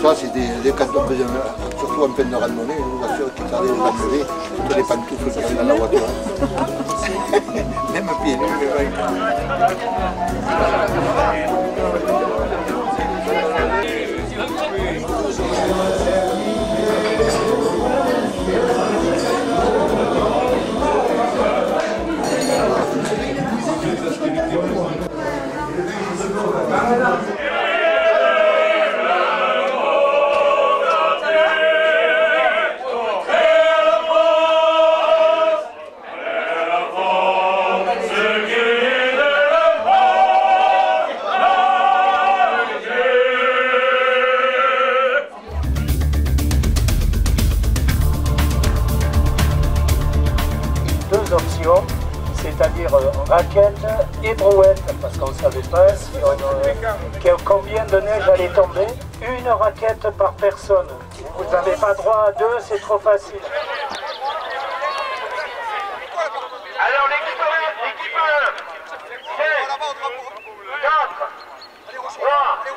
Ça, c'était quand on faisait surtout en peine de randonnée, une voiture qui s'allait aux enlever, toutes les pantoufles qu'il y avait dans la voiture. Même pieds nus, les mecs. Options, c'est-à-dire raquette et brouette, parce qu'on ne savait pas si combien de neige allait tomber. Une raquette par personne. Vous n'avez pas droit à deux, c'est trop facile. Alors l'équipe 1, c'est 4, 3, 2,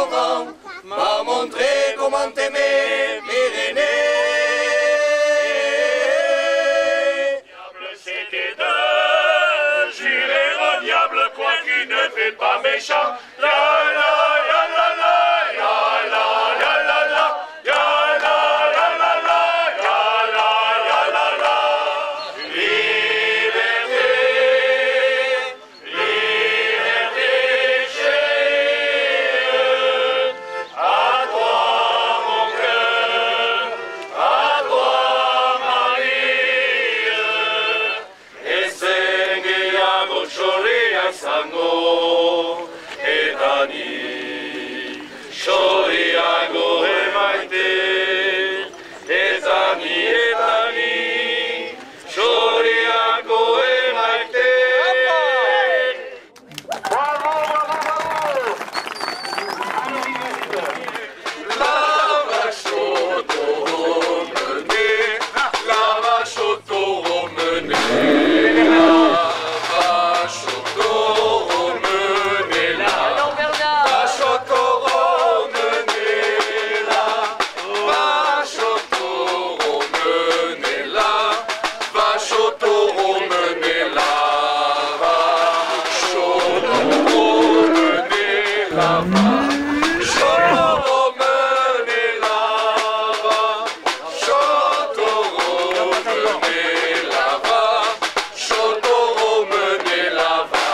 Saint-Laurent m'a montré comment aimer Pyrénées. Diable, c'était de jurer au diable quoi qu'il ne fait pas méchant. La la la la la, la la la la la, la la la la la, la la la la. Liberté, liberté, chérie, à toi mon cœur, à toi Marie, et segniamo chori a sango e dani, chori a go e maite, e dani, chori a go e maite. Bravo, bravo, La vache au taureau menée, la vache au taureau menée, la vache au taureau menée, la vache au taureau menée, la vache au taureau menée, la vache au taureau menée, la vache au taureau menée, la vache.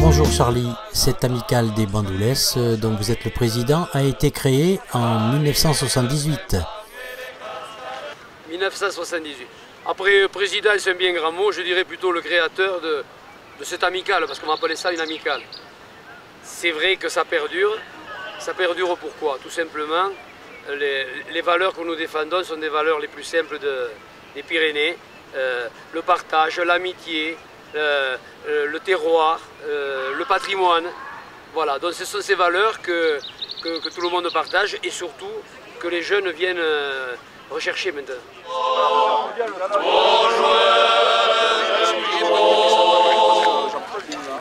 Bonjour Charlie, cette amicale des Bandoulès, dont vous êtes le président, a été créée en 1978. 1978. Après, président, c'est un bien grand mot, je dirais plutôt le créateur de cette amicale, parce qu'on m'appelait ça une amicale. C'est vrai que ça perdure. Ça perdure pourquoi? Tout simplement, les valeurs que nous défendons sont des valeurs les plus simples des Pyrénées. Le partage, l'amitié, le terroir, le patrimoine. Voilà, donc ce sont ces valeurs que tout le monde partage et surtout que les jeunes viennent rechercher maintenant.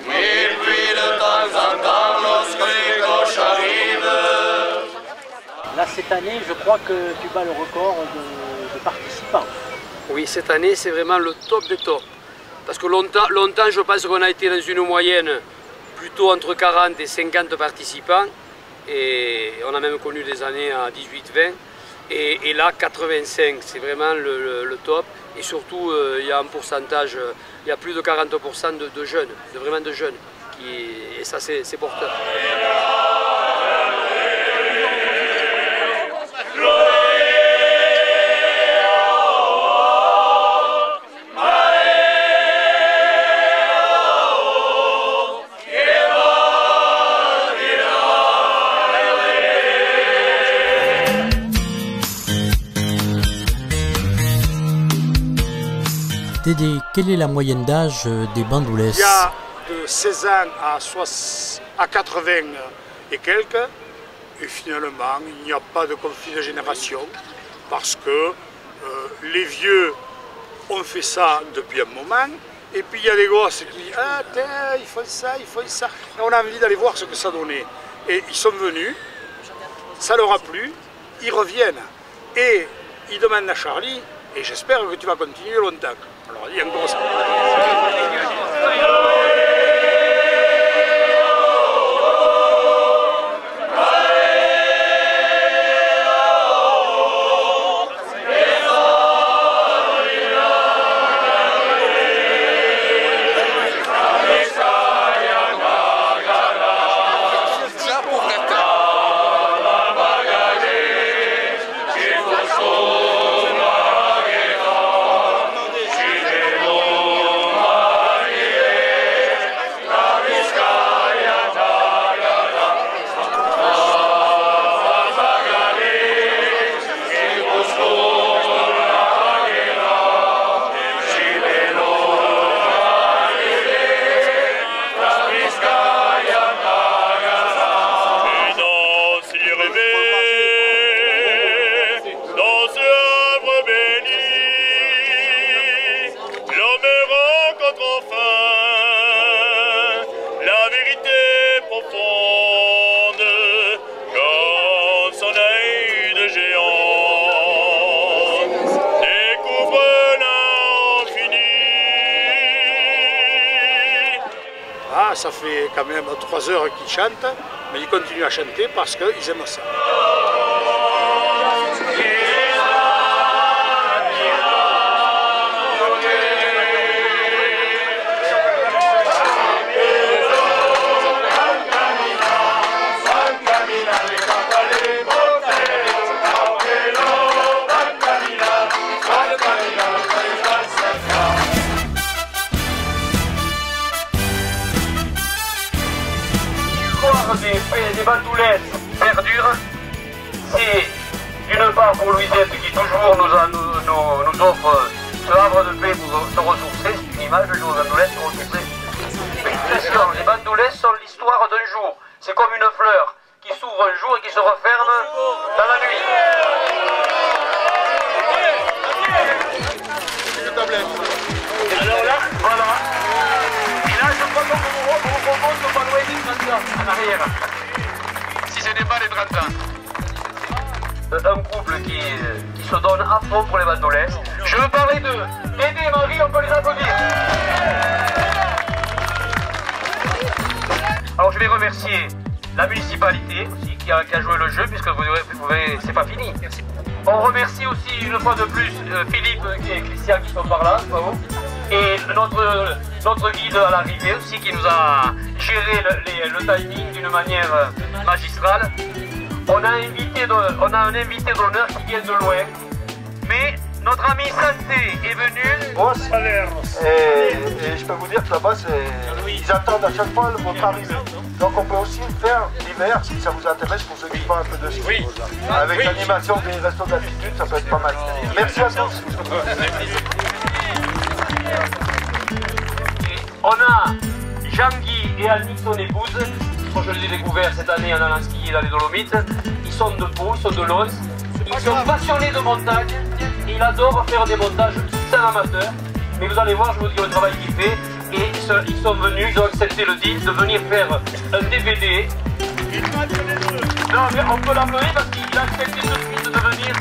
Et puis de temps en temps, lorsque les gauches arrivent. Là, cette année, je crois que tu bats le record de participants. Oui, cette année, c'est vraiment le top des tops. Parce que longtemps, je pense qu'on a été dans une moyenne plutôt entre 40 et 50 participants. Et on a même connu des années à 18-20. Et là, 85, c'est vraiment le top. Et surtout, il y a un pourcentage, il y a plus de 40% de jeunes, vraiment de jeunes. Et ça, c'est porteur. Dédé, quelle est la moyenne d'âge des bandoules? Il y a de 16 ans à 80 et quelques, et finalement il n'y a pas de conflit de génération parce que les vieux ont fait ça depuis un moment, et puis il y a des gosses qui disent ah tiens, ils font ça, et on a envie d'aller voir ce que ça donnait. Et ils sont venus, ça leur a plu, ils reviennent et ils demandent à Charlie, et j'espère que tu vas continuer longtemps. Alors il y a encore ça. Ça fait quand même 3 heures qu'ils chantent, mais ils continuent à chanter parce qu'ils aiment ça. Des bandoulettes perdure, c'est d'une part pour Louisette qui toujours nous offre ce havre de paix pour se ressourcer, c'est une image de bandoulettes se ressourcer. Les bandoulettes sont l'histoire d'un jour, c'est comme une fleur qui s'ouvre un jour et qui se referme dans la nuit. Alors là, voilà. Et là, je crois qu'on vous remonte pas loin des 30 ans en arrière. Si ce n'est pas les 30 ans. Un couple qui se donne à fond pour les bandoulettes. Je veux parler de Dédé et Marie, on peut les applaudir. Alors je vais remercier la municipalité aussi qui a joué le jeu, puisque vous verrez, c'est pas fini. On remercie aussi une fois de plus Philippe et Christian qui sont par là, bravo. Et notre guide à l'arrivée aussi qui nous a géré le timing d'une manière magistrale. On a un invité d'honneur qui vient de loin, mais notre ami Santé est venu. Et je peux vous dire que là-bas, ils attendent à chaque fois votre arrivée. Donc on peut aussi faire l'hiver, si ça vous intéresse, pour ceux qui font un peu de ski. Oui. Avec l'animation des restos d'altitude, ça peut être pas mal. Merci à tous. On a Jean-Guy et Annie, son épouse. Moi je les ai découverts cette année en allant skier dans les Dolomites. Ils sont de Pau, ils sont de Lons. Ils sont passionnés de montagne. Ils adorent faire des montages. C'est un amateur. Mais vous allez voir, je vous dis le travail qu'il fait. Et ils sont venus, ils ont accepté le deal de venir faire un DVD. Non mais on peut l'applaudir parce qu'il a accepté tout de suite de venir